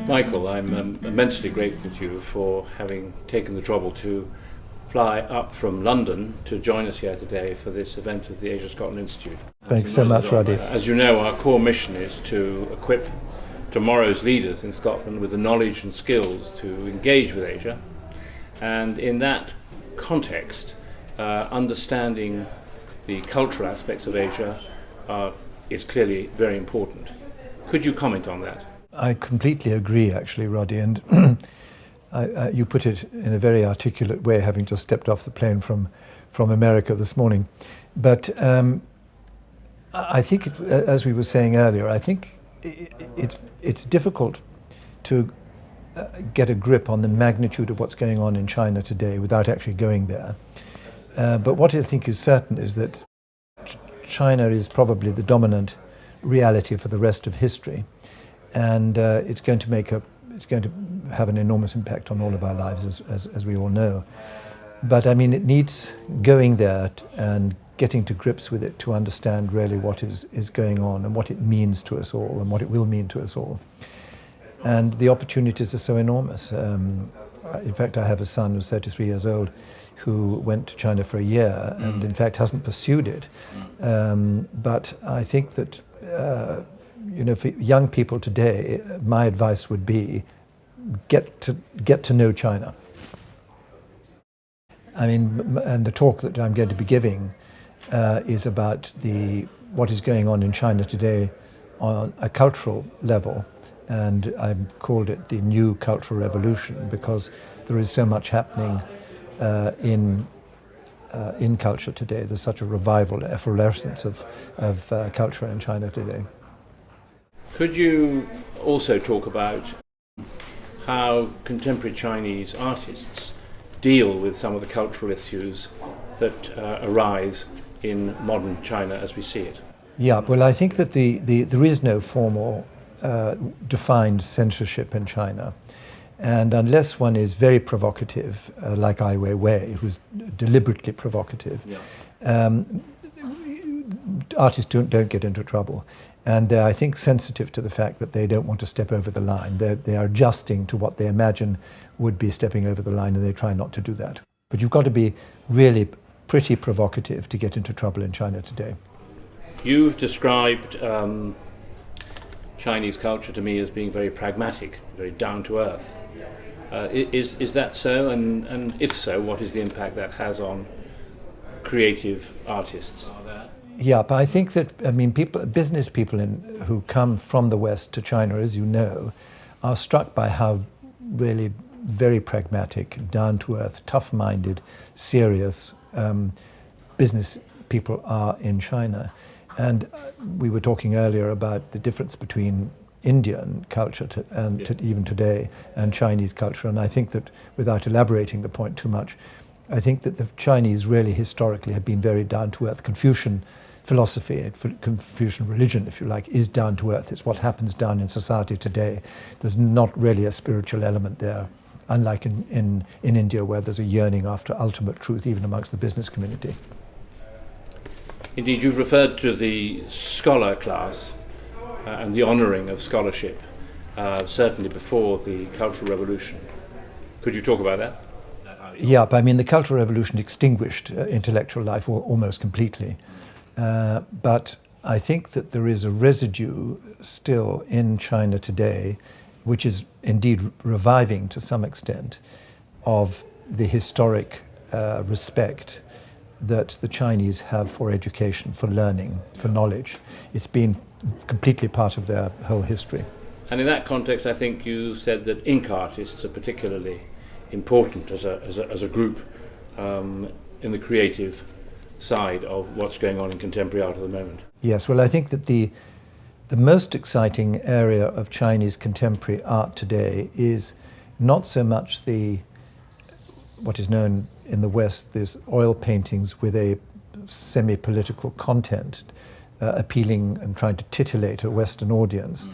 Michael, I'm immensely grateful to you for having taken the trouble to fly up from London to join us here today for this event of the Asia Scotland Institute. Thanks so much, Roddy. As you know, our core mission is to equip tomorrow's leaders in Scotland with the knowledge and skills to engage with Asia, and in that context, understanding the cultural aspects of Asia is clearly very important. Could you comment on that? I completely agree, actually, Roddy, and you put it in a very articulate way, having just stepped off the plane from America this morning. But I think, as we were saying earlier, I think it's difficult to get a grip on the magnitude of what's going on in China today without actually going there. But what I think is certain is that China is probably the dominant reality for the rest of history, and it's going to have an enormous impact on all of our lives, as we all know. But I mean, it needs going there and getting to grips with it to understand really what is going on and what it means to us all and what it will mean to us all. And the opportunities are so enormous. In fact, I have a son who's 33 years old who went to China for a year and in fact hasn't pursued it. But I think that for young people today, my advice would be get to know China. I mean, and the talk that I'm going to be giving is about what is going on in China today on a cultural level, and I've called it the new cultural revolution because there is so much happening in culture today. There's such a revival, effervescence of culture in China today. Could you also talk about how contemporary Chinese artists deal with some of the cultural issues that arise in modern China as we see it? Yeah, well, I think that there is no formal defined censorship in China. And unless one is very provocative, like Ai Weiwei, who's deliberately provocative, artists don't get into trouble. And they're, I think, sensitive to the fact that they don't want to step over the line. They are adjusting to what they imagine would be stepping over the line, and they try not to do that. But you've got to be really pretty provocative to get into trouble in China today. You've described Chinese culture to me as being very pragmatic, very down to earth. Is that so? And if so, what is the impact that has on creative artists? Yeah, but I think that, business people who come from the West to China, as you know, are struck by how really very pragmatic, down-to-earth, tough-minded, serious business people are in China. And we were talking earlier about the difference between Indian culture even today and Chinese culture. And I think that, without elaborating the point too much, I think that the Chinese really historically have been very down-to-earth. Confucian philosophy, Confucian religion, if you like, is down to earth. It's what happens down in society today. There's not really a spiritual element there, unlike in India, where there's a yearning after ultimate truth, even amongst the business community. Indeed, you've referred to the scholar class and the honouring of scholarship, certainly before the Cultural Revolution. Could you talk about that? Yeah, but the Cultural Revolution extinguished intellectual life almost completely. But I think that there is a residue still in China today, which is indeed reviving to some extent, of the historic respect that the Chinese have for education, for learning, for knowledge. It's been completely part of their whole history. And in that context, I think you said that ink artists are particularly important as a group in the creative side of what's going on in contemporary art at the moment. Yes, well, I think that the most exciting area of Chinese contemporary art today is not so much what is known in the West, there's oil paintings with a semi-political content, appealing and trying to titillate a Western audience,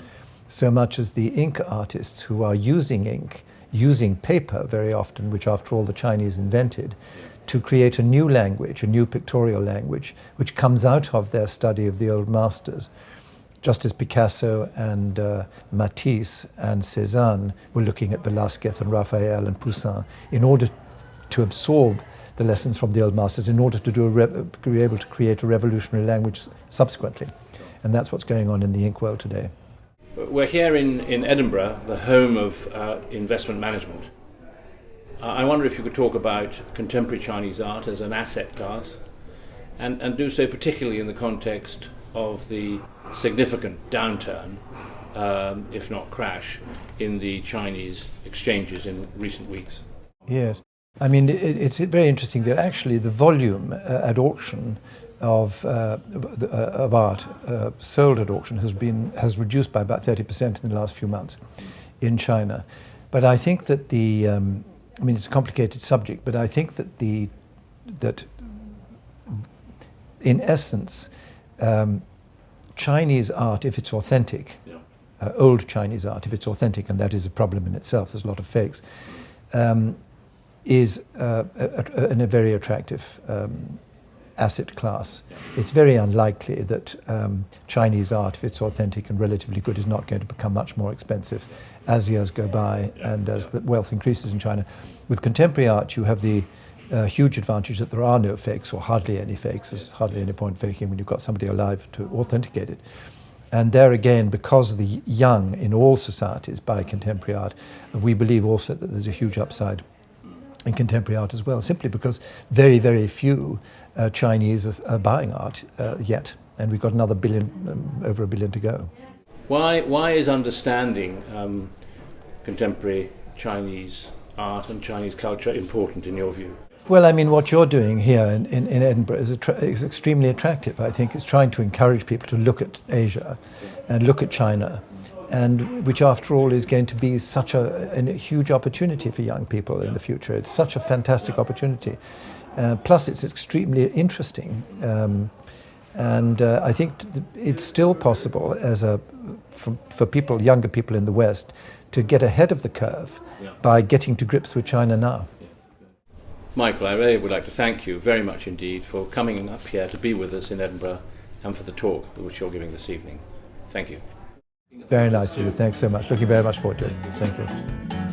so much as the ink artists who are using ink, using paper very often, which after all the Chinese invented, to create a new language, a new pictorial language, which comes out of their study of the old masters. just as Picasso and Matisse and Cézanne were looking at Velázquez and Raphael and Poussin in order to absorb the lessons from the old masters, in order to be able to create a revolutionary language subsequently. And that's what's going on in the ink world today. We're here in Edinburgh, the home of investment management. I wonder if you could talk about contemporary Chinese art as an asset class, and do so particularly in the context of the significant downturn, if not crash, in the Chinese exchanges in recent weeks. Yes. I mean, it's very interesting that actually the volume at auction of art sold at auction has reduced by about 30% in the last few months in China. But I think that I mean, it's a complicated subject, but I think that in essence, Chinese art, if it's authentic, old Chinese art, if it's authentic, and that is a problem in itself, there's a lot of fakes, is a very attractive asset class. It's very unlikely that Chinese art, if it's authentic and relatively good, is not going to become much more expensive as years go by and as the wealth increases in China. With contemporary art, you have the huge advantage that there are no fakes, or hardly any fakes. There's hardly any point faking when you've got somebody alive to authenticate it. And there again, because of the young in all societies buy contemporary art, we believe also that there's a huge upside in contemporary art as well, simply because very, very few Chinese are buying art yet, and we've got another over 1 billion to go. Why is understanding contemporary Chinese art and Chinese culture important in your view? Well, I mean, what you're doing here in Edinburgh is extremely attractive. I think it's trying to encourage people to look at Asia and look at China, and which after all is going to be such a huge opportunity for young people in the future. It's such a fantastic opportunity. Plus it's extremely interesting. And I think it's still possible for people, younger people in the West, to get ahead of the curve by getting to grips with China now. Michael, I really would like to thank you very much indeed for coming up here to be with us in Edinburgh and for the talk which you're giving this evening. Thank you. Very nice of you. Thanks so much. Looking very much forward to it. Thank you.